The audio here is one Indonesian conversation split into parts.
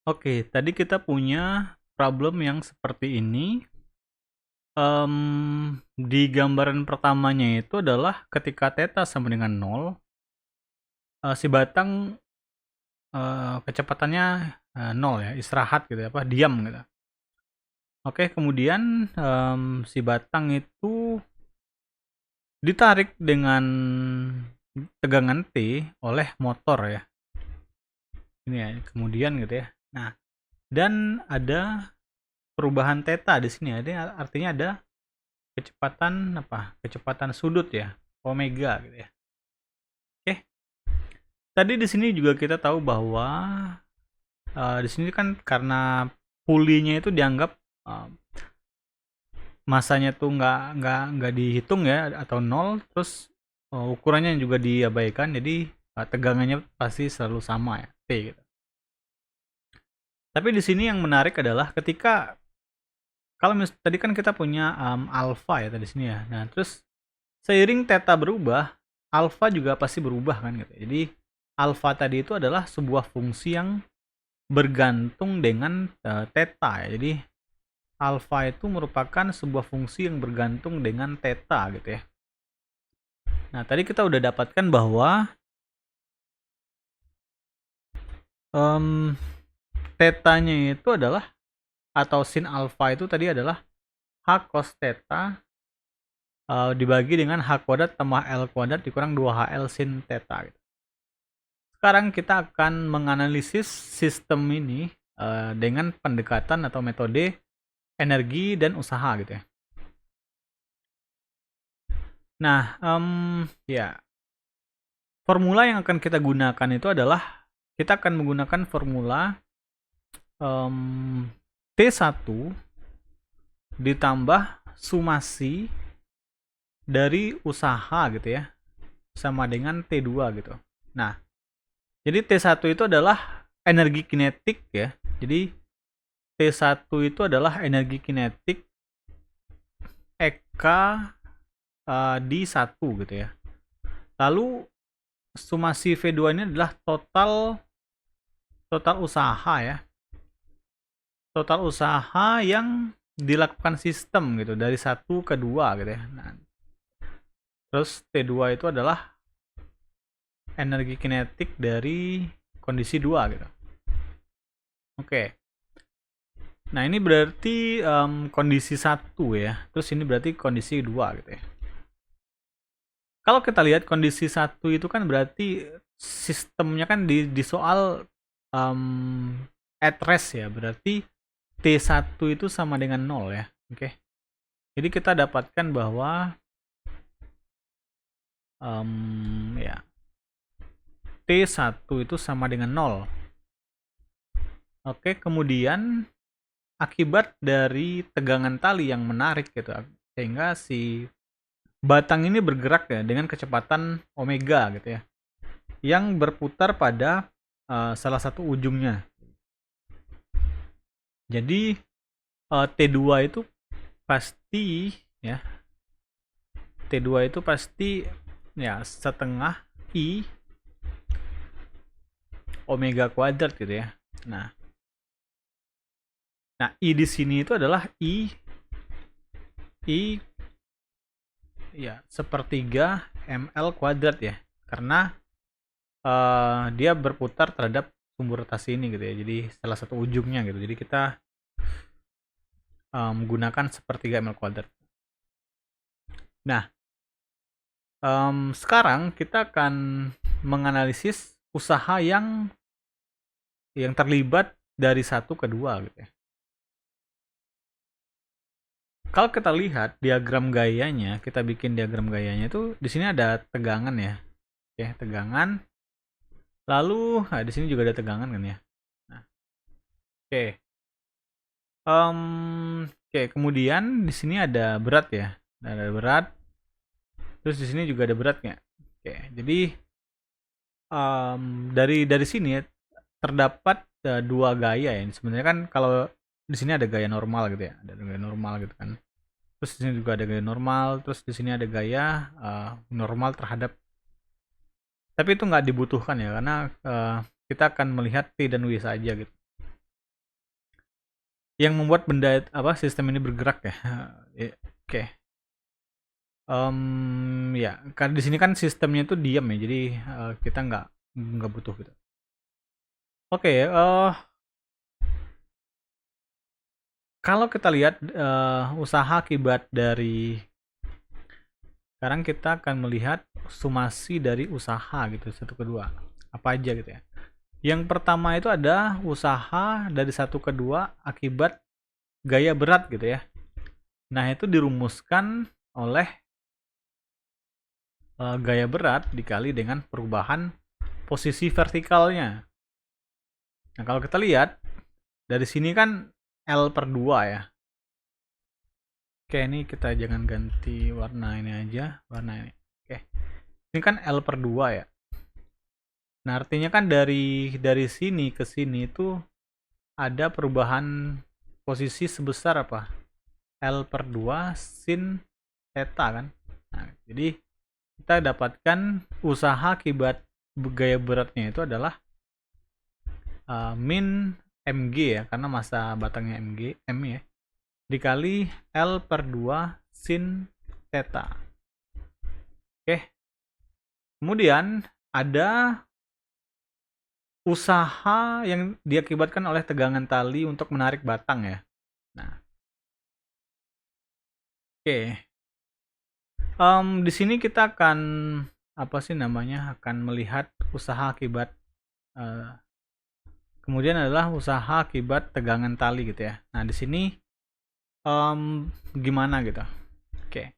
Oke, tadi kita punya problem yang seperti ini. Di gambaran pertamanya itu adalah ketika theta sama dengan nol, si batang, kecepatannya, 0 ya, istirahat gitu ya, apa, diam gitu. Oke, kemudian, si batang itu ditarik dengan tegangan T oleh motor ya, ini ya, kemudian gitu ya. Nah, dan ada perubahan theta di sini, ada artinya ada kecepatan apa, kecepatan sudut ya, omega gitu ya. Oke, tadi di sini juga kita tahu bahwa di sini kan karena pulinya itu dianggap uh, masanya tuh nggak dihitung ya atau nol, terus ukurannya juga diabaikan, jadi tegangannya pasti selalu sama ya, T gitu. Tapi di sini yang menarik adalah ketika kalau tadi kan kita punya alfa ya tadi sini ya. Nah, terus seiring theta berubah, alfa juga pasti berubah kan gitu. Jadi alfa tadi itu adalah sebuah fungsi yang bergantung dengan theta ya. Jadi alfa itu merupakan sebuah fungsi yang bergantung dengan theta gitu ya. Nah, tadi kita udah dapatkan bahwa um, tetanya itu adalah atau sin alfa itu tadi adalah h cos theta dibagi dengan h kuadrat tambah l kuadrat dikurang 2hl sin theta gitu. Sekarang kita akan menganalisis sistem ini dengan pendekatan atau metode energi dan usaha gitu ya. Nah, ya, formula yang akan kita gunakan itu adalah kita akan menggunakan formula T1 ditambah sumasi dari usaha gitu ya, sama dengan T2 gitu. Nah, jadi T1 itu adalah energi kinetik ya. Jadi T1 itu adalah energi kinetik Eka di 1 gitu ya. Lalu sumasi V2 ini adalah total usaha ya. Total usaha yang dilakukan sistem gitu dari 1 ke 2 gitu ya. Nah, terus T2 itu adalah energi kinetik dari kondisi 2 gitu. Oke. Nah, ini berarti kondisi 1 ya. Terus ini berarti kondisi 2 gitu ya. Kalau kita lihat kondisi 1 itu kan berarti sistemnya kan di soal at rest ya. Berarti T1 itu sama dengan 0 ya. Oke. Jadi kita dapatkan bahwa ya, T1 itu sama dengan 0. Oke, kemudian akibat dari tegangan tali yang menarik gitu, sehingga si batang ini bergerak ya dengan kecepatan omega gitu ya, yang berputar pada salah satu ujungnya. Jadi T2 itu pasti ya, T2 itu pasti ya setengah I omega kuadrat gitu ya. Nah, I di sini itu adalah I ya sepertiga ml kuadrat ya, karena dia berputar terhadap sumbu rotasi ini gitu ya. Jadi salah satu ujungnya gitu. Jadi kita menggunakan sepertiga ml kuadrat. Nah, sekarang kita akan menganalisis usaha yang terlibat dari 1 ke 2 gitu ya. Kalau kita lihat diagram gayanya, kita bikin diagram gayanya itu di sini ada tegangan ya. Oke, tegangan. Lalu di sini juga ada tegangan kan ya. Nah, oke. Oke, kemudian di sini ada berat ya. Ada berat. Terus di sini juga ada beratnya. Oke, jadi dari sini terdapat dua gaya ya. Sebenarnya kan kalau di sini ada gaya normal gitu ya, ada gaya normal gitu kan. Terus di sini juga ada gaya normal, terus di sini ada gaya normal terhadap. Tapi itu nggak dibutuhkan ya, karena kita akan melihat T dan W saja gitu. yang membuat benda apa sistem ini bergerak ya. Oke. Ya, karena di sini kan sistemnya itu diam ya, jadi kita nggak butuh gitu. Oke, kalau kita lihat usaha akibat dari sekarang kita akan melihat sumasi dari usaha gitu satu kedua apa aja gitu ya. Yang pertama itu ada usaha dari satu ke dua akibat gaya berat gitu ya. Nah, itu dirumuskan oleh gaya berat dikali dengan perubahan posisi vertikalnya. Nah, kalau kita lihat dari sini kan L per 2 ya. Oke, ini kita jangan ganti warna ini aja, warna ini. Oke. Ini kan L per 2 ya. Nah, artinya kan dari sini ke sini itu ada perubahan posisi sebesar apa? L per 2 sin theta kan. Nah, jadi kita dapatkan usaha akibat gaya beratnya itu adalah min mg ya, karena massa batangnya m ya, dikali L per 2 sin theta. Oke. Kemudian ada usaha yang diakibatkan oleh tegangan tali untuk menarik batang ya. Nah, oke. Di sini kita akan apa sih namanya? Akan melihat usaha akibat kemudian adalah usaha akibat tegangan tali gitu ya. Nah, di sini gimana gitu? Oke.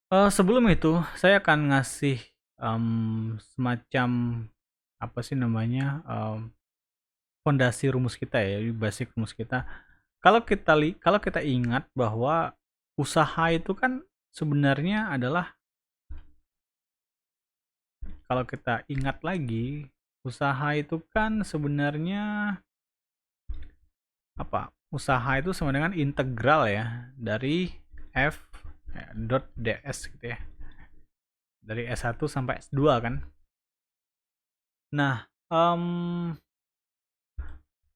Sebelum itu saya akan ngasih semacam apa sih namanya fondasi rumus kita ya, basic rumus kita. Kalau kita ingat bahwa usaha itu kan sebenarnya adalah, kalau kita ingat lagi, usaha itu kan sebenarnya apa? Usaha itu sama dengan integral ya dari f dot ds gitu ya. Dari S1 sampai S2 kan. Nah,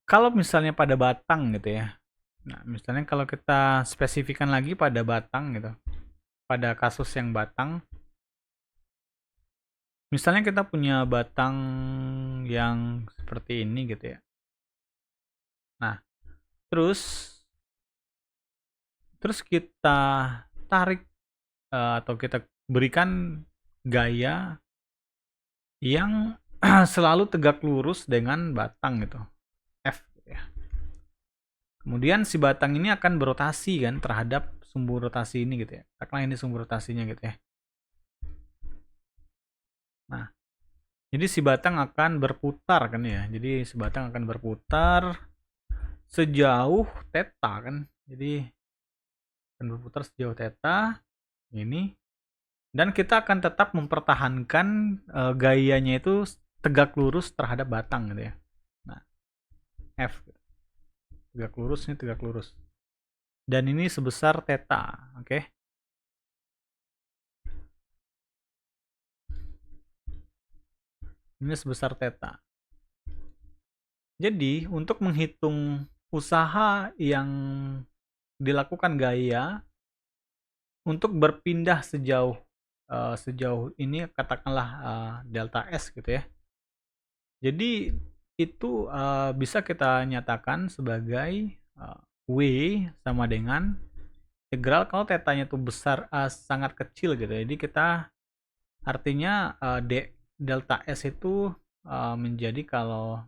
kalau misalnya pada batang gitu ya. Nah, misalnya kalau kita spesifikkan lagi pada batang gitu. Pada kasus yang batang, misalnya kita punya batang yang seperti ini gitu ya. Nah, terus kita tarik atau kita berikan gaya yang selalu tegak lurus dengan batang gitu, F gitu ya. Kemudian si batang ini akan berotasi kan terhadap sumbu rotasi ini gitu ya. Katakanlah ini sumbu rotasinya gitu ya. Nah, jadi si batang akan berputar kan ya. Jadi si batang akan berputar sejauh theta kan. Jadi akan berputar sejauh theta ini, dan kita akan tetap mempertahankan gayanya itu tegak lurus terhadap batang gitu ya. Nah, F tegak lurus, ini tegak lurus. Dan ini sebesar theta, oke? Ini sebesar theta. Jadi, untuk menghitung usaha yang dilakukan gaya untuk berpindah sejauh ini, katakanlah delta S gitu ya. Jadi itu bisa kita nyatakan sebagai W sama dengan integral kalau tetanya itu besar sangat kecil gitu. Jadi kita artinya delta S itu menjadi kalau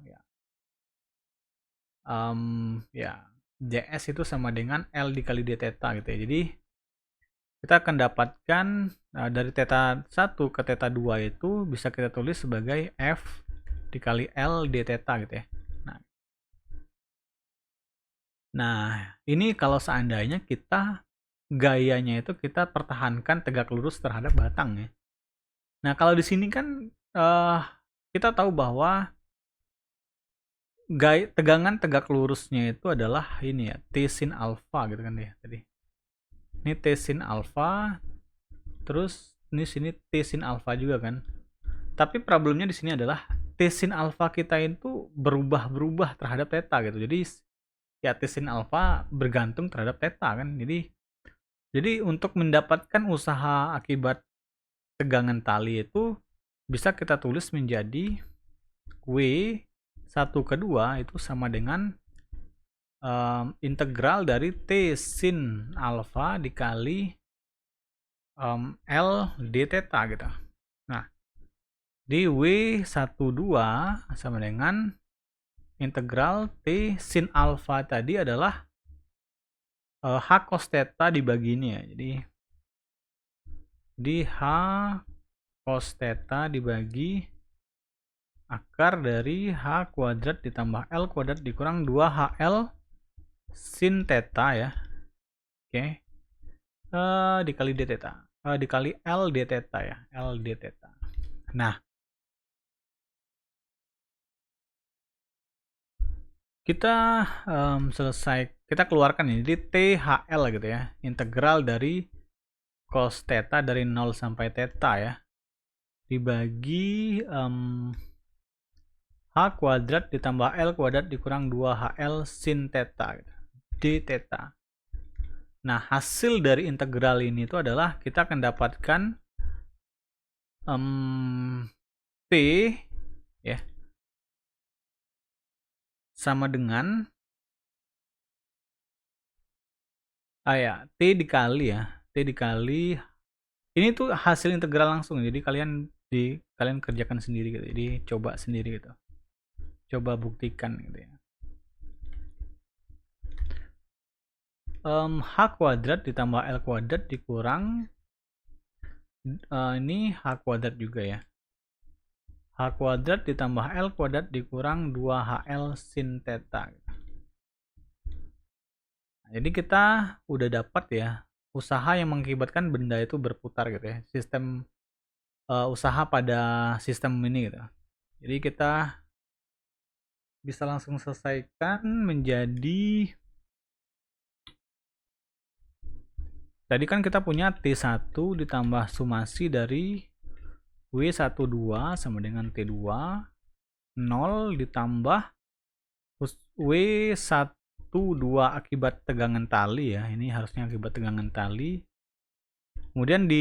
ya ds itu sama dengan L dikali d theta gitu ya. Jadi kita akan dapatkan dari theta 1 ke theta 2 itu bisa kita tulis sebagai F dikali L d theta gitu ya. Nah, ini kalau seandainya kita gayanya itu kita pertahankan tegak lurus terhadap batang ya. Nah, kalau di sini kan kita tahu bahwa tegangan tegak lurusnya itu adalah ini ya, T sin alpha gitu kan ya tadi. Ini T sin alpha, terus ini sini T sin alpha juga kan. Tapi problemnya di sini adalah T sin alfa kita itu berubah-berubah terhadap theta gitu. Jadi ya T sin alfa bergantung terhadap theta kan. Jadi untuk mendapatkan usaha akibat tegangan tali itu bisa kita tulis menjadi W1/2 itu sama dengan integral dari T sin alfa dikali L d theta gitu. Nah, di W12 sama dengan integral T sin alfa tadi adalah H cos theta dibagi ini ya. Jadi H cos theta dibagi akar dari H kuadrat ditambah L kuadrat dikurang 2HL sin theta ya. Oke. Dikali d theta. Dikali L d theta ya. L d theta. Nah, kita selesai, kita keluarkan ini. Jadi THL gitu ya. Integral dari cos theta dari 0 sampai theta ya. Dibagi H kuadrat ditambah L kuadrat dikurang 2HL sin theta gitu. D theta. Nah, hasil dari integral ini itu adalah kita akan dapatkan T ya sama dengan T dikali ya. T dikali ini tuh hasil integral langsung. Jadi kalian kerjakan sendiri gitu. Jadi coba sendiri gitu. Coba buktikan gitu ya. H kuadrat ditambah L kuadrat dikurang ini H kuadrat juga ya. H kuadrat ditambah L kuadrat dikurang 2HL sin theta. Nah, jadi kita udah dapat ya usaha yang mengakibatkan benda itu berputar gitu ya. Sistem usaha pada sistem ini gitu. Jadi kita bisa langsung selesaikan menjadi, tadi kan kita punya T1 ditambah sumasi dari W12 sama dengan T2 0 ditambah W12 akibat tegangan tali ya. Ini harusnya akibat tegangan tali. Kemudian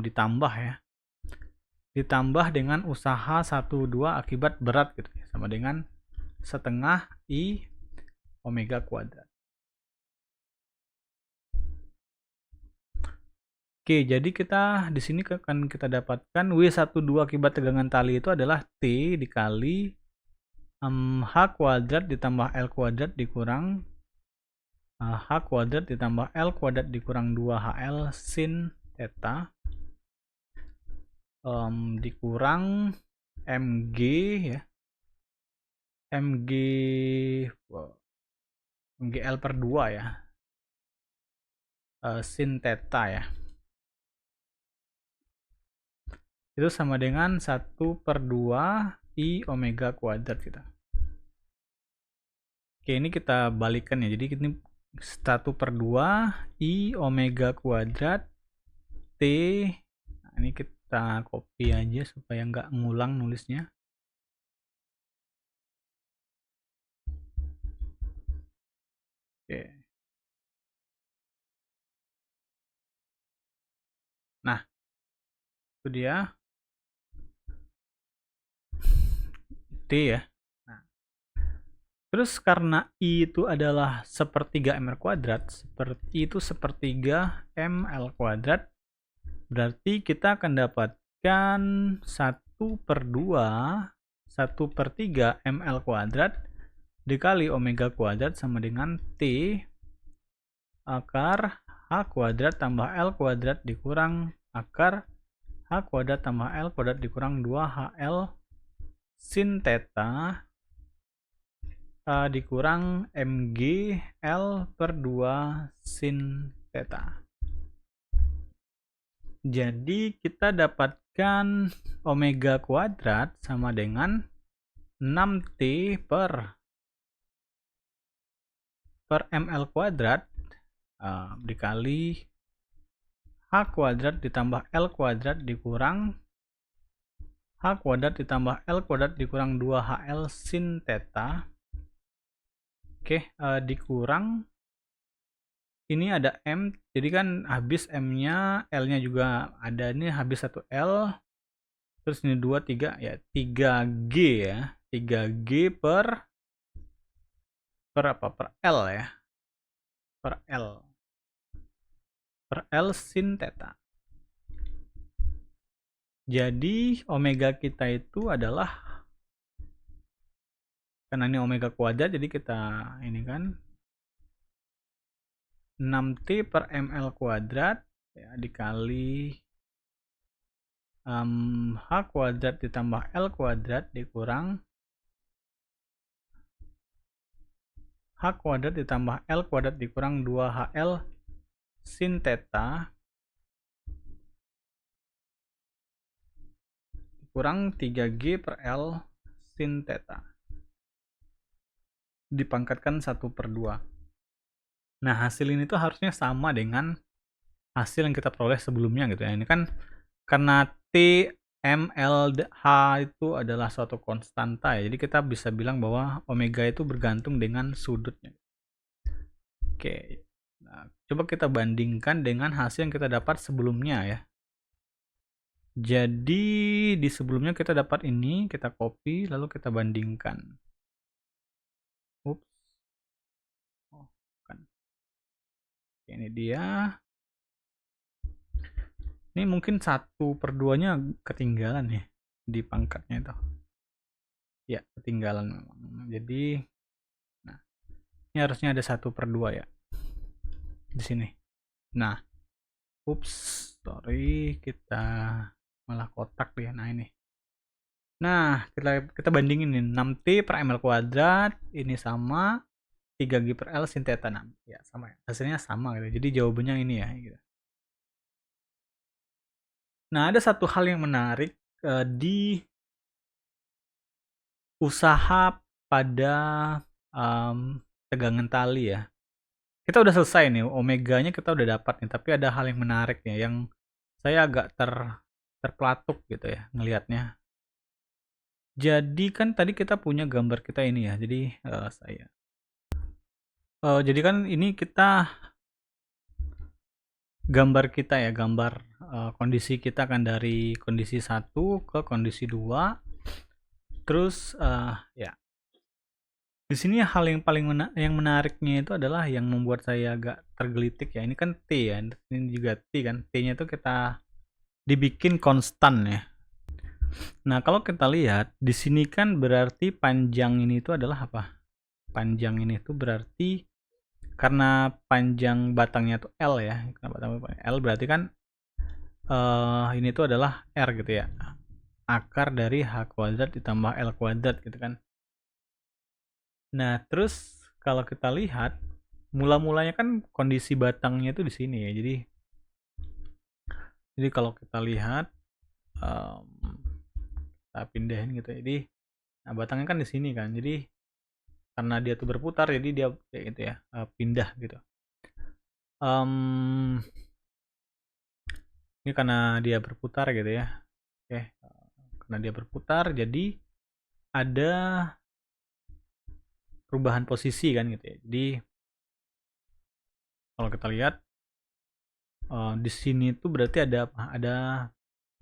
ditambah ya. Ditambah dengan usaha 1/2 akibat berat gitu ya. Sama dengan setengah I omega kuadrat. Oke, jadi kita di sini akan kita dapatkan W12 akibat tegangan tali itu adalah T dikali H kuadrat ditambah L kuadrat dikurang H kuadrat ditambah L kuadrat dikurang 2HL sin theta dikurang MG ya. MGL per 2 ya. Sin theta ya. Itu sama dengan 1/2 I omega kuadrat kita. Oke, ini kita balikan ya. Jadi ini 1/2 I omega kuadrat T. Nah, ini kita copy aja supaya nggak ngulang nulisnya. Oke. Nah, itu dia T ya. Nah, terus karena I itu adalah 1/3 mr kuadrat, I itu 1/3 ml kuadrat, berarti kita akan dapatkan 1/3 ml kuadrat dikali omega kuadrat sama dengan T akar H kuadrat tambah L kuadrat dikurang akar H kuadrat tambah L kuadrat dikurang 2HL sin theta dikurang MG L per 2 sin theta. Jadi kita dapatkan omega kuadrat sama dengan 6T per ml kuadrat dikali H kuadrat ditambah L kuadrat dikurang H kuadrat ditambah L kuadrat dikurang 2HL sin theta. Oke, dikurang ini ada M, jadi kan habis M-nya, L-nya juga ada, ini habis 1 L, terus ini 2, 3, ya 3G ya, 3G per apa? Per L ya, per L sin theta. Jadi omega kita itu adalah, karena ini omega kuadrat, jadi kita ini kan 6T per ml kuadrat ya, dikali H kuadrat ditambah L kuadrat dikurang H kuadrat ditambah L kuadrat dikurang 2HL sin theta kurang 3G per L sin theta dipangkatkan 1/2. Nah, hasil ini tuh harusnya sama dengan hasil yang kita peroleh sebelumnya gitu ya. Ini kan karena T, M, L, H itu adalah suatu konstanta ya. Jadi kita bisa bilang bahwa omega itu bergantung dengan sudutnya. Oke. Nah, coba kita bandingkan dengan hasil yang kita dapat sebelumnya ya. Jadi di sebelumnya kita dapat ini, kita copy lalu kita bandingkan. Ups. Oh, kan. Ini dia. Ini mungkin 1/2-nya ketinggalan ya di pangkatnya itu. Ya, ketinggalan memang. Jadi, nah, ini harusnya ada 1/2 ya di sini. Nah, ups, sorry, kita malah kotak ya. Nah, ini. Nah, kita bandingin nih, 6T per ml kuadrat ini sama 3G per L sin theta 6. Ya, sama ya. Hasilnya sama gitu. Jadi jawabannya ini ya gitu. Nah, ada satu hal yang menarik di usaha pada tegangan tali ya. Kita udah selesai nih, omeganya kita udah dapat nih, tapi ada hal yang menarik ya, yang saya agak terpelatuk gitu ya ngelihatnya. Jadi kan tadi kita punya gambar kita ini ya, jadi jadi kan ini kita gambar kita ya, gambar kondisi kita kan dari kondisi 1 ke kondisi 2. Terus ya di sini hal yang paling menariknya itu adalah yang membuat saya agak tergelitik ya. Ini kan T ya, ini juga T kan. T-nya itu kita dibikin konstan ya. Nah, kalau kita lihat di sini kan berarti panjang ini itu adalah apa? Panjang ini itu berarti karena panjang batangnya itu L ya. Karena batangnya L berarti kan ini itu adalah R gitu ya. Akar dari H kuadrat ditambah L kuadrat gitu kan. Nah, terus kalau kita lihat mula-mulanya kan kondisi batangnya itu di sini ya. Jadi kalau kita lihat kita pindahin gitu ya. Jadi nah batangnya kan di sini kan. Jadi karena dia tuh berputar jadi dia kayak gitu ya, pindah gitu. Ini karena dia berputar gitu ya. Oke, karena dia berputar jadi ada perubahan posisi kan gitu ya. Jadi kalau kita lihat di sini tuh berarti ada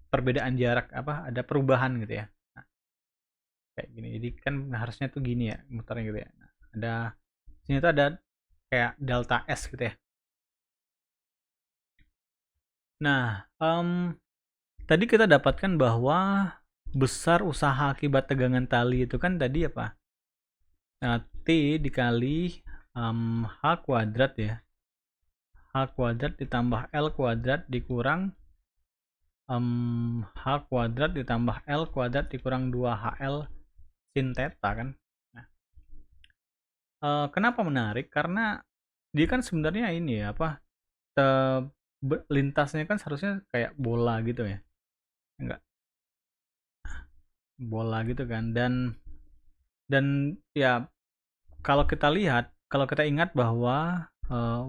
perbedaan jarak apa? Ada perubahan gitu ya. Nah, kayak gini. Jadi kan harusnya tuh gini ya, muternya gitu ya. Nah, ada sini tuh ada kayak delta S gitu ya. Nah, tadi kita dapatkan bahwa besar usaha akibat tegangan tali itu kan tadi apa? Nah, T dikali H kuadrat ya. H kuadrat ditambah L kuadrat dikurang H kuadrat ditambah L kuadrat dikurang 2HL sin theta kan. Nah, kenapa menarik? Karena dia kan sebenarnya ini ya apa? Lintasnya kan seharusnya kayak bola gitu ya. Enggak. Bola gitu kan. Dan ya kalau kita lihat, kalau kita ingat bahwa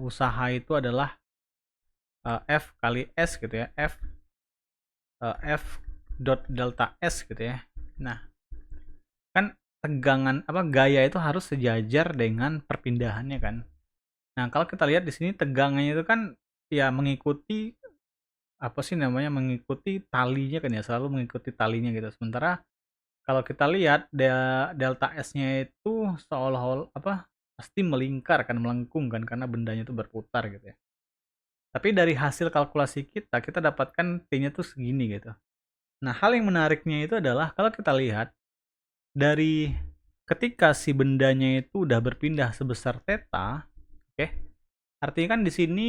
usaha itu adalah F kali S gitu ya. F dot delta S gitu ya. Nah, kan tegangan gaya itu harus sejajar dengan perpindahannya kan. Nah, kalau kita lihat di sini tegangannya itu kan ya mengikuti mengikuti talinya kan ya, selalu mengikuti talinya gitu. Sementara kalau kita lihat delta S-nya itu seolah-olah pasti melingkar kan, melengkung kan karena bendanya itu berputar gitu ya. Tapi dari hasil kalkulasi kita dapatkan T-nya tuh segini gitu. Nah, hal yang menariknya itu adalah kalau kita lihat dari ketika si bendanya itu udah berpindah sebesar theta, oke. Artinya kan di sini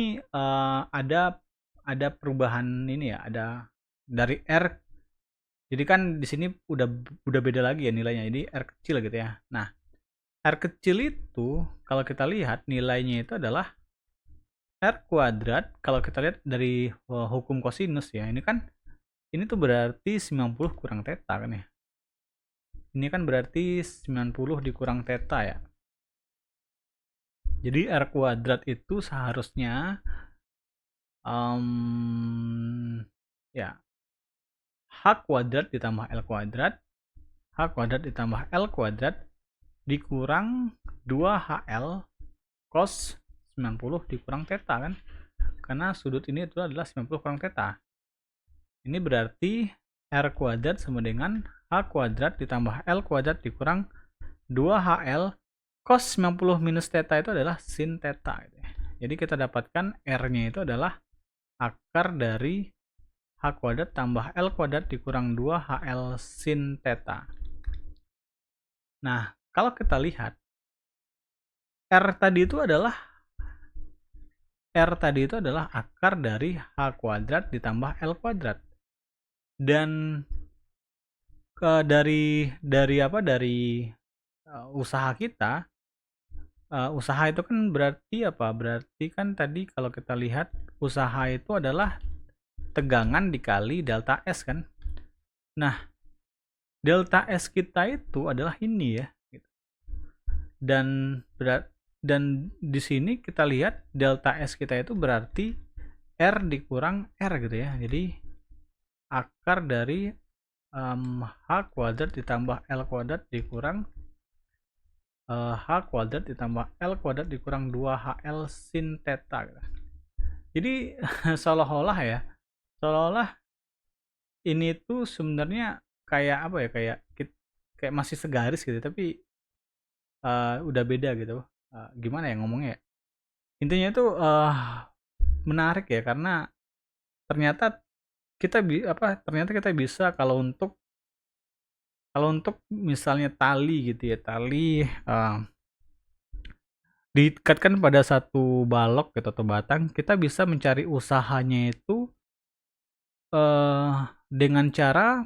ada perubahan ini ya, ada dari R. Jadi kan di sini udah beda lagi ya nilainya. Jadi R kecil gitu ya. Nah, R kecil itu kalau kita lihat nilainya itu adalah R kuadrat. Kalau kita lihat dari hukum kosinus ya, ini tuh berarti 90 kurang theta kan ya. Ini kan berarti 90 dikurang theta ya. Jadi R kuadrat itu seharusnya ya H kuadrat ditambah L kuadrat, H kuadrat ditambah L kuadrat dikurang 2HL cos 90 dikurang theta kan. Karena sudut ini itu adalah 90 kurang theta. Ini berarti R kuadrat sama dengan H kuadrat ditambah L kuadrat dikurang 2HL cos 90 minus theta itu adalah sin theta. Jadi kita dapatkan R-nya itu adalah akar dari H kuadrat tambah L kuadrat dikurang 2HL sin theta. Nah, kalau kita lihat R tadi itu adalah akar dari H kuadrat ditambah L kuadrat. Dan dari usaha kita, usaha itu kan berarti apa? Berarti kan tadi kalau kita lihat usaha itu adalah tegangan dikali delta S kan. Nah, delta S kita itu adalah ini ya. Dan di sini kita lihat delta S kita itu berarti R dikurang R gitu ya. Jadi akar dari H kuadrat ditambah L kuadrat dikurang H kuadrat ditambah L kuadrat dikurang 2HL sin theta gitu. Jadi seolah-olah ini tuh sebenarnya kayak kayak masih segaris gitu, tapi udah beda gitu. Gimana ya ngomongnya ya? Intinya itu menarik ya, karena ternyata kita bisa kalau untuk misalnya tali gitu ya, tali diikatkan pada satu balok gitu atau batang, kita bisa mencari usahanya itu dengan cara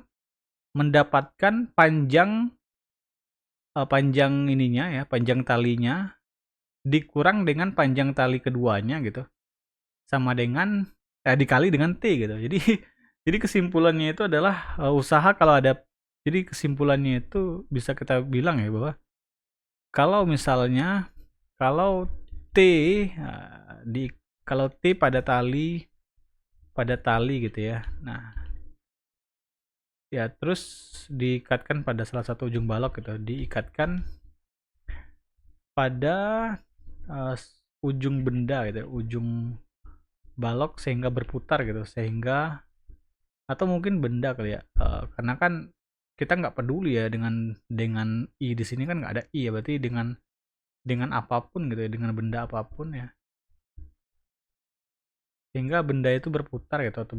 mendapatkan panjang panjang talinya dikurang dengan panjang tali keduanya gitu, sama dengan dikali dengan T gitu. Jadi kesimpulannya itu adalah usaha kalau ada. Jadi kesimpulannya itu bisa kita bilang ya bahwa kalau misalnya kalau T kalau T pada tali gitu ya. Nah, ya terus diikatkan pada salah satu ujung balok gitu, diikatkan pada ujung benda gitu, ujung balok sehingga berputar gitu, sehingga atau mungkin benda kali ya, karena kan kita nggak peduli ya dengan i di sini kan nggak ada i ya, berarti dengan apapun gitu ya, dengan benda apapun ya, sehingga benda itu berputar gitu atau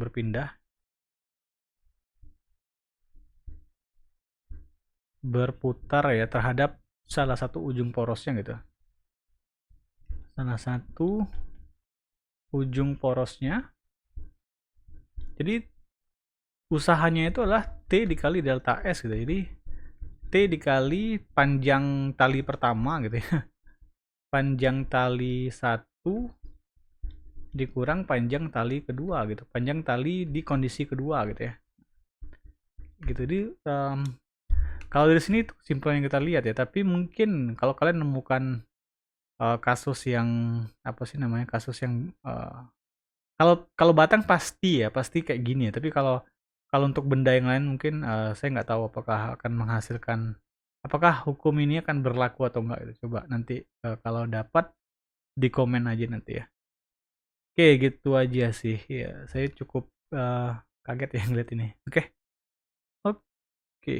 berputar ya terhadap salah satu ujung porosnya gitu, salah satu ujung porosnya. Jadi usahanya itu adalah T dikali delta S gitu. Jadi T dikali panjang tali pertama gitu ya. Panjang tali 1 dikurang panjang tali kedua gitu. Panjang tali di kondisi kedua gitu ya. Gitu. Jadi kalau dari sini itu kesimpulan yang kita lihat ya. Tapi mungkin kalau kalian menemukan kasus yang kasus yang kalau batang pasti kayak gini ya. Tapi kalau Kalau untuk benda yang lain mungkin saya nggak tahu apakah akan menghasilkan, apakah hukum ini akan berlaku atau enggak gitu. Coba nanti kalau dapat di komen aja nanti ya. Oke, gitu aja sih. Ya, saya cukup kaget ya ngeliat ini. Oke. Oke.